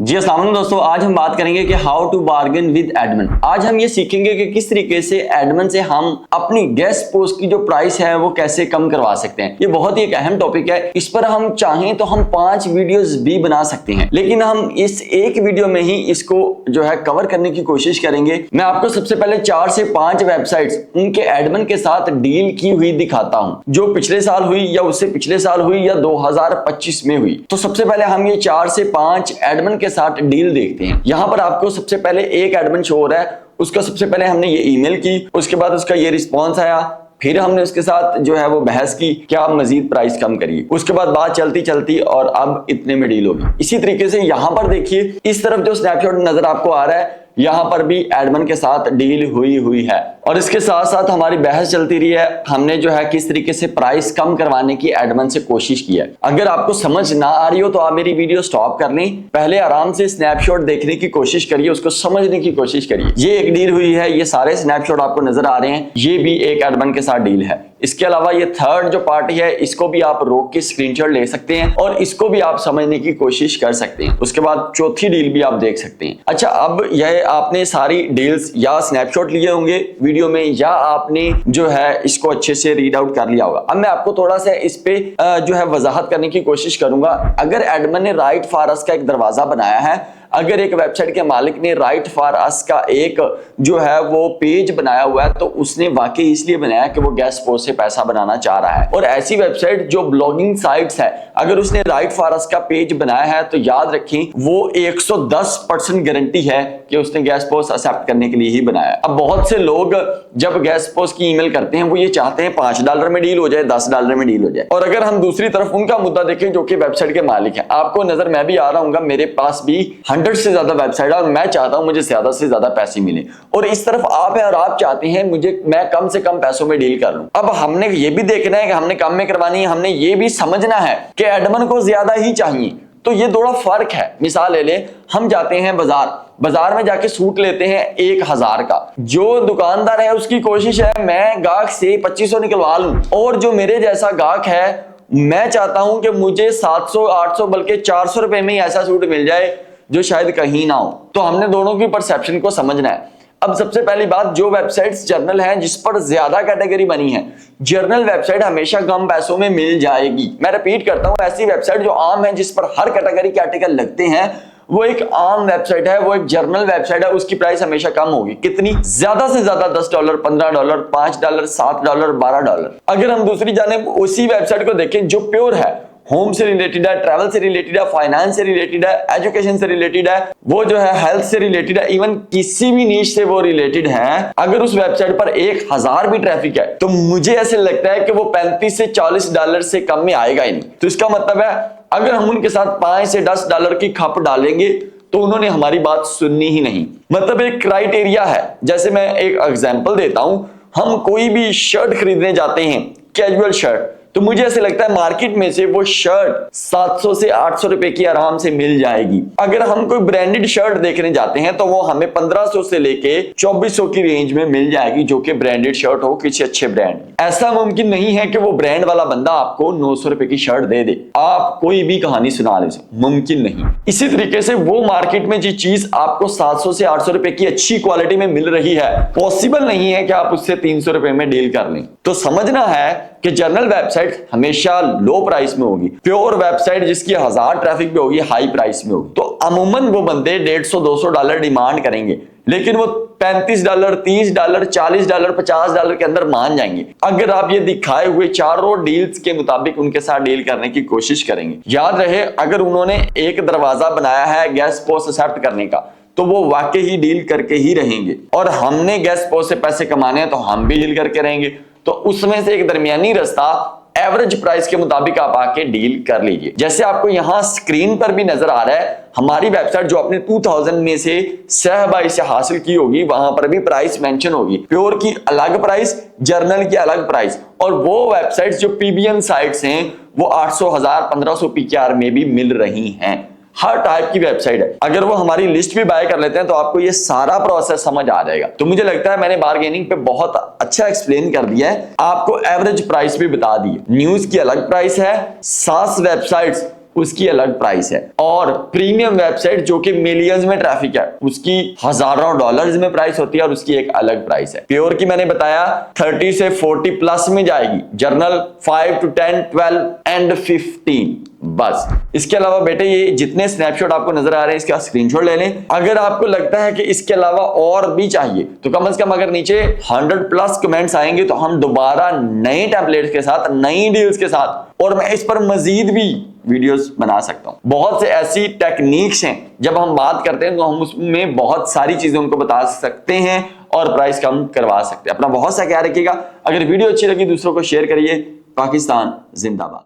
जी अस्सलाम वालेकुम दोस्तों, आज हम बात करेंगे कि how to bargain with admin. आज हम ये सीखेंगे कि किस तरीके से एडमिन से हम अपनी गेस्ट पोस्ट की जो प्राइस है वो कैसे कम करवा सकते हैं। ये बहुत ही एक अहम टॉपिक है। इस पर हम चाहें तो हम 5 वीडियोस भी बना सकते हैं, लेकिन हम इस एक वीडियो में ही इसको जो है कवर करने की कोशिश करेंगे। मैं आपको सबसे पहले 4 से 5 वेबसाइट्स उनके एडमिन के साथ डील की हुई दिखाता हूं, जो पिछले साल हुई या उससे पिछले साल हुई या 2025 में हुई। तो सबसे पहले हम ये 4 से 5 एडमिन के साथ डील देखते हैं। यहां पर आपको सबसे पहले एक एडमिन शो हो रहा है, उसका सबसे पहले हमने ये ईमेल की, उसके बाद उसका ये रिस्पॉन्स आया, फिर हमने उसके साथ जो है वो बहस की कि आप मजीद प्राइस कम करिए। उसके बाद बात चलती चलती और अब इतने में डील होगी। इसी तरीके से यहां पर देखिए, इस तरफ जो स्नैपशॉट नजर आपको आ रहा है, यहां पर भी एडमिन के साथ डील हुई है और इसके साथ साथ हमारी बहस चलती रही है। हमने जो है किस तरीके से प्राइस कम करवाने की एडमिन से कोशिश की है। अगर आपको समझ ना आ रही हो तो आप मेरी वीडियो स्टॉप कर लें, पहले आराम से स्नैपशॉट देखने की कोशिश करिए, उसको समझने की कोशिश करिए। ये एक डील हुई है, ये सारे स्नैपशॉट आपको नजर आ रहे हैं, ये भी एक एडमिन के साथ डील है। इसके अलावा ये थर्ड जो पार्टी है, इसको भी आप रोक के स्क्रीनशॉट ले सकते हैं और इसको भी आप समझने की कोशिश कर सकते हैं। उसके बाद चौथी डील भी आप देख सकते हैं। अच्छा, अब यह आपने सारी डील्स या स्नैपशॉट लिए होंगे वीडियो में, या आपने जो है इसको अच्छे से रीड आउट कर लिया होगा। अब मैं आपको थोड़ा सा इस पे जो है वजाहत करने की कोशिश करूंगा। अगर एडमिन ने राइट फॉर अस का एक दरवाजा बनाया है, अगर एक वेबसाइट के मालिक ने राइट फॉर अस का एक जो है वो पेज बनाया हुआ है, तो उसने वाकई इसलिए बनाया कि वो गेस्ट पोस्ट से पैसा बनाना चाह रहा है। और ऐसी वेबसाइट जो ब्लॉगिंग साइट्स है, अगर उसने राइट फॉर अस का पेज बनाया है तो याद रखें वो 110% गारंटी है कि उसने गेस्ट पोस्ट एक्सेप्ट करने के लिए ही बनाया है। अब बहुत से लोग जब गेस्ट पोस्ट की ईमेल करते हैं, वो ये चाहते हैं $5 में डील हो जाए, $10 में डील हो जाए। और अगर हम दूसरी तरफ उनका मुद्दा देखें जो कि वेबसाइट के मालिक है, आपको नजर मैं भी आ रहा हूँ, मेरे पास भी 100 से ज्यादा वेबसाइट है और मैं चाहता हूं मुझे ज्यादा से ज्यादा पैसे मिले, और इस तरफ आप है और आप चाहते हैं मैं कम से कम पैसों में डील कर लूं। अब हमने ये भी देखना है कि हमने कम में करवानी है, हमने ये भी समझना है कि एडमिन को ज्यादा ही चाहिए। तो ये थोड़ा फर्क है। मिसाल ले ले, हम जाते हैं बाजार में जाके सूट लेते हैं 1000 का। जो दुकानदार है उसकी कोशिश है मैं गाहक से 2500 निकलवा लूं, और जो मेरे जैसा गाहक है मैं चाहता हूं कि मुझे 700 800 बल्कि 400 रुपए में ही ऐसा सूट मिल जाए जो शायद कहीं ना हो। तो हमने दोनों की परसेप्शन को समझना है। अब सबसे पहली बात, जो वेबसाइट्स जर्नल हैं जिस पर ज्यादा कैटेगरी बनी है, जर्नल वेबसाइट हमेशा कम पैसों में मिल जाएगी। मैं रिपीट करता हूं, ऐसी वेबसाइट जो आम है, जिस पर हर कैटेगरी के आर्टिकल लगते हैं, वो एक आम वेबसाइट है, वो एक जर्नल वेबसाइट है, उसकी प्राइस हमेशा कम होगी। कितनी? ज्यादा से ज्यादा $10, $15, $5, $7, $12। अगर हम दूसरी जानिब उसी वेबसाइट को देखें जो प्योर है, होम से रिलेटेड है, ट्रैवल से रिलेटेड है, फाइनेंस से रिलेटेड है, एजुकेशन से रिलेटेड है, वो जो है हेल्थ से रिलेटेड है, इवन किसी भी नीश से वो रिलेटेड है, अगर उस वेबसाइट पर 1000 भी ट्रैफिक है तो मुझे ऐसे लगता है कि वो $35 से $40 से कम में आएगा ही नहीं। तो इसका मतलब है अगर हम उनके साथ $5 से $10 की खप डालेंगे तो उन्होंने हमारी बात सुननी ही नहीं। मतलब एक क्राइटेरिया है। जैसे मैं एक एग्जांपल देता हूं, हम कोई भी शर्ट खरीदने जाते हैं, कैजुअल शर्ट, तो मुझे ऐसे लगता है मार्केट में से वो शर्ट 700 से 800 रुपए की आराम से मिल जाएगी। अगर हम कोई ब्रांडेड शर्ट देखने जाते हैं तो वो हमें 1500 से लेके 2400 की रेंज में मिल जाएगी, जो कि ब्रांडेड शर्ट हो किसी अच्छे ब्रांड। ऐसा मुमकिन नहीं है कि वो ब्रांड वाला बंदा आपको 900 रुपए की शर्ट दे दे, आप कोई भी कहानी सुना ले, मुमकिन नहीं। इसी तरीके से वो मार्केट में जो चीज आपको 700 से 800 रुपए की अच्छी क्वालिटी में मिल रही है, पॉसिबल नहीं है कि आप उससे 300 रुपए में डील कर लें। तो समझना है कि जर्नल वेबसाइट हमेशा लो प्राइस में होगी, प्योर वेबसाइट जिसकी 1000 ट्रैफिक भी होगी हाई प्राइस में होगी। तो अमूमन वो बंदे $150-200 डिमांड करेंगे, लेकिन वो $35, $30, $40, $50 के अंदर मान जाएंगे अगर आप ये दिखाए हुए चारों डील्स के मुताबिक उनके साथ डील करने की कोशिश करेंगे। याद रहे, अगर उन्होंने एक दरवाजा बनाया है गेस्ट पोस्ट एक्सेप्ट करने का, तो वो वाकई ही डील करके ही रहेंगे, और हमने गेस्ट पोस्ट से पैसे कमाने हैं तो हम भी डील करके रहेंगे। तो उसमें से एक दरमियानी रास्ता एवरेज प्राइस के मुताबिक आप आके डील कर लीजिए। जैसे आपको यहां स्क्रीन पर भी नजर आ रहा है, हमारी वेबसाइट जो आपने 2000 में से सहबाई से हासिल की होगी, वहां पर भी प्राइस मेंशन होगी। प्योर की अलग प्राइस, जर्नल की अलग प्राइस, और वो वेबसाइट्स जो पीबीएन साइट्स हैं वो 800, 1000, 1500 पीकेआर में भी मिल रही हैं। हर टाइप की वेबसाइट है। अगर वो हमारी लिस्ट भी बाय कर लेते हैं तो आपको ये सारा प्रोसेस समझ आ जाएगा। तो मुझे लगता है मैंने बार्गेनिंग पे बहुत अच्छा एक्सप्लेन कर दिया है, आपको एवरेज प्राइस भी बता दी। न्यूज की अलग प्राइस है, 7 वेबसाइट्स उसकी अलग प्राइस है, और प्रीमियम वेबसाइट जो कि मिलियंस में ट्रैफिक है उसकी हजारों डॉलर्स में प्राइस होती है और उसकी एक अलग प्राइस है। प्योर की मैंने बताया 30 से 40 प्लस में जाएगी, जर्नल 5 to 10, 12 एंड 15 बस। इसके अलावा बेटे ये जितने स्नैपशॉट आपको नजर आ रहे हैं इसका स्क्रीनशॉट ले लें। अगर आपको लगता है कि इसके अलावा और भी चाहिए तो कम से कम अगर नीचे 100 प्लस कमेंट्स आएंगे तो हम दोबारा नए टेम्पलेट्स के साथ, नई डील्स के साथ, और मैं इस पर मजीद भी वीडियोस बना सकता हूं। बहुत से ऐसी टेक्निक्स हैं जब हम बात करते हैं तो हम उसमें बहुत सारी चीजें उनको बता सकते हैं और प्राइस कम करवा सकते हैं। अपना बहुत सा ख्याल रखिएगा। अगर वीडियो अच्छी लगी दूसरों को शेयर करिए। पाकिस्तान जिंदाबाद।